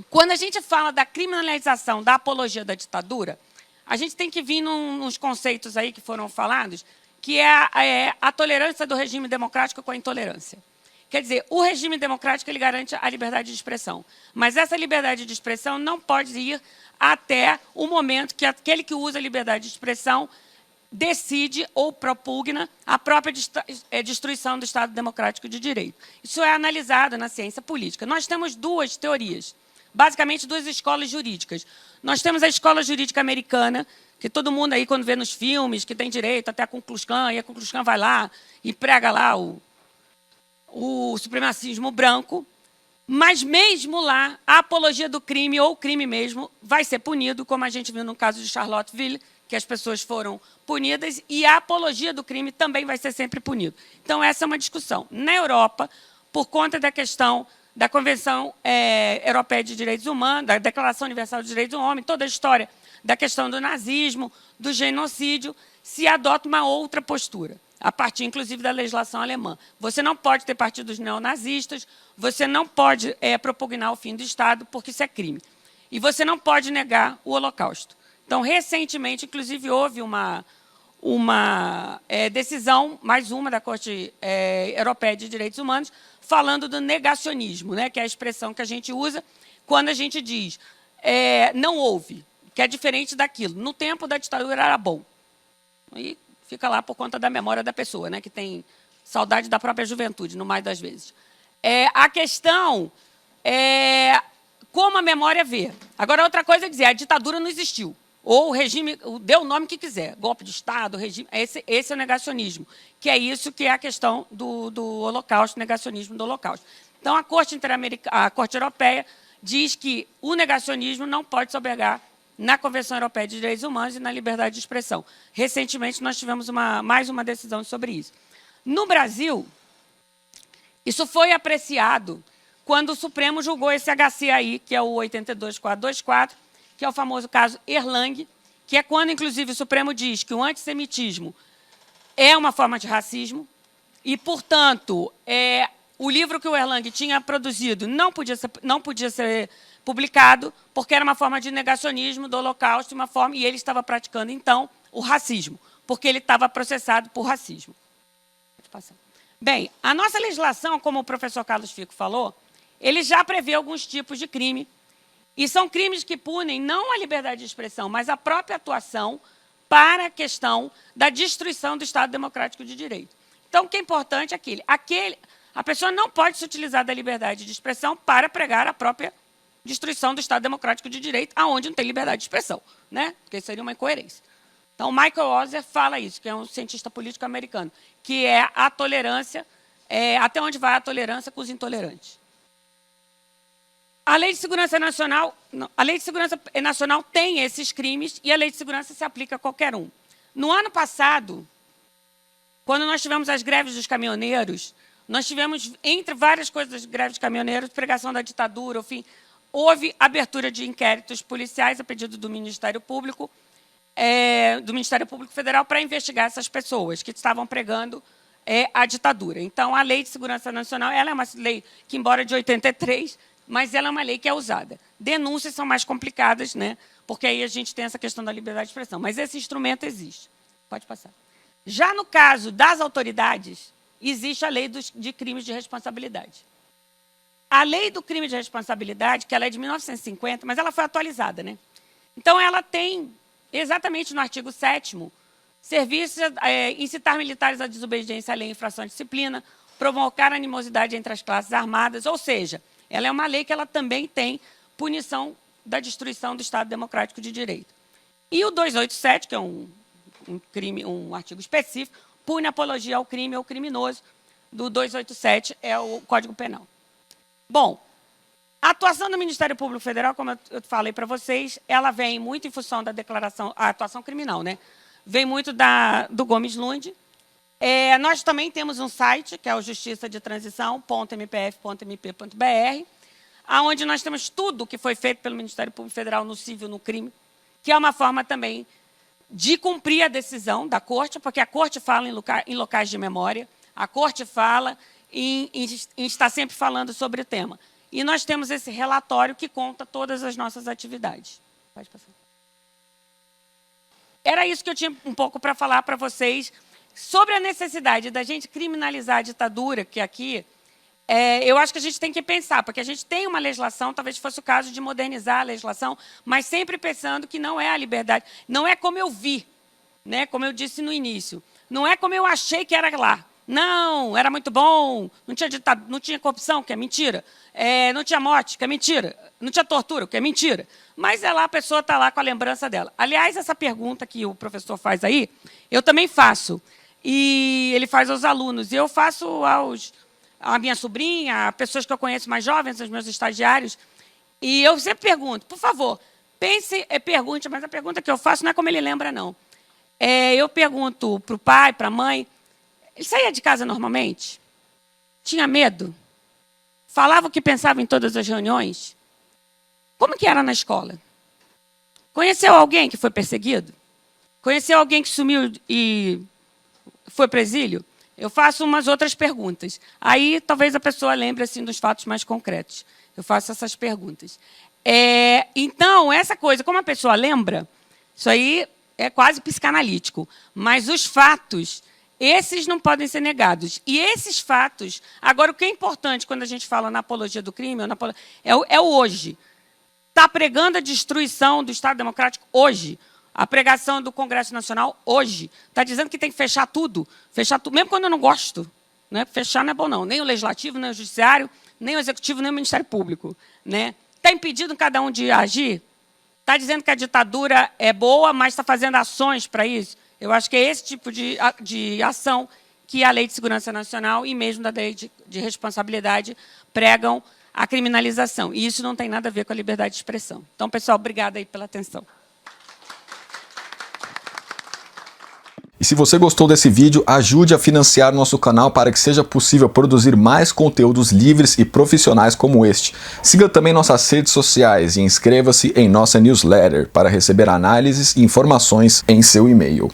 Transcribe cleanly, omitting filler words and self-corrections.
Quando a gente fala da criminalização da apologia da ditadura, a gente tem que vir nos conceitos aí que foram falados, que é a tolerância do regime democrático com a intolerância. Quer dizer, o regime democrático ele garante a liberdade de expressão, mas essa liberdade de expressão não pode ir até o momento que aquele que usa a liberdade de expressão decide ou propugna a própria destruição do Estado Democrático de Direito. Isso é analisado na ciência política. Nós temos duas teorias, basicamente duas escolas jurídicas. Nós temos a escola jurídica americana, que todo mundo aí, quando vê nos filmes, que tem direito até a Ku Klux Klan, e a Ku Klux Klan vai lá e prega lá o supremacismo branco, mas mesmo lá, a apologia do crime, ou o crime mesmo, vai ser punido, como a gente viu no caso de Charlottesville, que as pessoas foram punidas, e a apologia do crime também vai ser sempre punido. Então, essa é uma discussão. Na Europa, por conta da questão da Convenção Europeia de Direitos Humanos, da Declaração Universal de Direitos do Homem, toda a história da questão do nazismo, do genocídio, se adota uma outra postura, a partir, inclusive, da legislação alemã. Você não pode ter partidos neonazistas, você não pode propugnar o fim do Estado, porque isso é crime. E você não pode negar o Holocausto. Então, recentemente, inclusive, houve uma decisão, mais uma, da Corte Europeia de Direitos Humanos, falando do negacionismo, né, que é a expressão que a gente usa quando a gente diz não houve, que é diferente daquilo. No tempo da ditadura era bom. E fica lá por conta da memória da pessoa, né, que tem saudade da própria juventude, no mais das vezes. A questão é como a memória vê. Agora, outra coisa é dizer, a ditadura não existiu. Ou o regime, dê o nome que quiser, golpe de Estado, regime, esse é o negacionismo, que é isso que é a questão do Holocausto, negacionismo do Holocausto. Então, a Corte Europeia diz que o negacionismo não pode se albergar na Convenção Europeia de Direitos Humanos e na liberdade de expressão. Recentemente, nós tivemos mais uma decisão sobre isso. No Brasil, isso foi apreciado quando o Supremo julgou esse HC aí, que é o 82424, que é o famoso caso Erlang, que é quando, inclusive, o Supremo diz que o antissemitismo é uma forma de racismo e, portanto, o livro que o Erlang tinha produzido não podia ser publicado porque era uma forma de negacionismo do Holocausto e ele estava praticando, então, o racismo, porque ele estava processado por racismo. Pode passar. Bem, a nossa legislação, como o professor Carlos Fico falou, ele já prevê alguns tipos de crime. E são crimes que punem não a liberdade de expressão, mas a própria atuação para a questão da destruição do Estado Democrático de Direito. Então, o que é importante é a pessoa não pode se utilizar da liberdade de expressão para pregar a própria destruição do Estado Democrático de Direito, aonde não tem liberdade de expressão, né? Porque seria uma incoerência. Então, Michael Ozer fala isso, que é um cientista político americano, que é a tolerância, até onde vai a tolerância com os intolerantes. A Lei de Segurança Nacional tem esses crimes e a Lei de Segurança se aplica a qualquer um. No ano passado, quando nós tivemos as greves dos caminhoneiros, nós tivemos, entre várias coisas das greves dos caminhoneiros, pregação da ditadura, enfim, houve abertura de inquéritos policiais a pedido do Ministério Público Federal para investigar essas pessoas que estavam pregando a ditadura. Então, a Lei de Segurança Nacional ela é uma lei que, embora de 83, mas ela é uma lei que é usada. Denúncias são mais complicadas, né? Porque aí a gente tem essa questão da liberdade de expressão. Mas esse instrumento existe. Pode passar. Já no caso das autoridades, existe a lei de crimes de responsabilidade. A lei do crime de responsabilidade, que ela é de 1950, mas ela foi atualizada, né? Então, ela tem, exatamente no artigo 7º, serviços, incitar militares à desobediência à lei, infração à disciplina, provocar animosidade entre as classes armadas, ou seja, ela é uma lei que ela também tem punição da destruição do Estado Democrático de Direito. E o 287, que é um artigo específico, pune apologia ao crime ou criminoso. Do 287 é o Código Penal. Bom, a atuação do Ministério Público Federal, como eu falei para vocês, ela vem muito em função da declaração, a atuação criminal, né? Vem muito do Gomes Lund. Nós também temos um site, que é o Justiça de Transição.mpf.mp.br, onde nós temos tudo que foi feito pelo Ministério Público Federal no civil, no crime, que é uma forma também de cumprir a decisão da Corte, porque a Corte fala em locais de memória, a Corte fala em estar sempre falando sobre o tema. e nós temos esse relatório que conta todas as nossas atividades. Pode passar. Era isso que eu tinha um pouco para falar para vocês sobre a necessidade da gente criminalizar a ditadura, que aqui eu acho que a gente tem que pensar, porque a gente tem uma legislação, talvez fosse o caso de modernizar a legislação, mas sempre pensando que não é a liberdade, não é como eu vi, né, como eu disse no início, não é como eu achei que era lá. Não, era muito bom, não tinha corrupção, que é mentira, não tinha morte, que é mentira, não tinha tortura, que é mentira. Mas é lá, a pessoa está lá com a lembrança dela. Aliás, essa pergunta que o professor faz aí, eu também faço. E ele faz aos alunos, e eu faço à minha sobrinha, a pessoas que eu conheço mais jovens, aos meus estagiários. E eu sempre pergunto, por favor, pergunte, mas a pergunta que eu faço não é como ele lembra, não. Eu pergunto para o pai, para a mãe, ele saía de casa normalmente? Tinha medo? Falava o que pensava em todas as reuniões? Como que era na escola? Conheceu alguém que foi perseguido? Conheceu alguém que sumiu e foi para o exílio? Eu faço umas outras perguntas. Aí, talvez a pessoa lembre assim, dos fatos mais concretos. Eu faço essas perguntas. Então, essa coisa, como a pessoa lembra, isso aí é quase psicanalítico. Mas os fatos, esses não podem ser negados. E esses fatos... Agora, o que é importante quando a gente fala na apologia do crime, é o hoje. Está pregando a destruição do Estado Democrático hoje. A pregação do Congresso Nacional hoje. Está dizendo que tem que fechar tudo, mesmo quando eu não gosto. Né? Fechar não é bom, não. Nem o Legislativo, nem o Judiciário, nem o Executivo, nem o Ministério Público. Né? Está impedindo cada um de agir? Está dizendo que a ditadura é boa, mas está fazendo ações para isso? Eu acho que é esse tipo de ação que a Lei de Segurança Nacional e mesmo da Lei de Responsabilidade pregam a criminalização. E isso não tem nada a ver com a liberdade de expressão. Então, pessoal, obrigada aí pela atenção. E se você gostou desse vídeo, ajude a financiar nosso canal para que seja possível produzir mais conteúdos livres e profissionais como este. Siga também nossas redes sociais e inscreva-se em nossa newsletter para receber análises e informações em seu e-mail.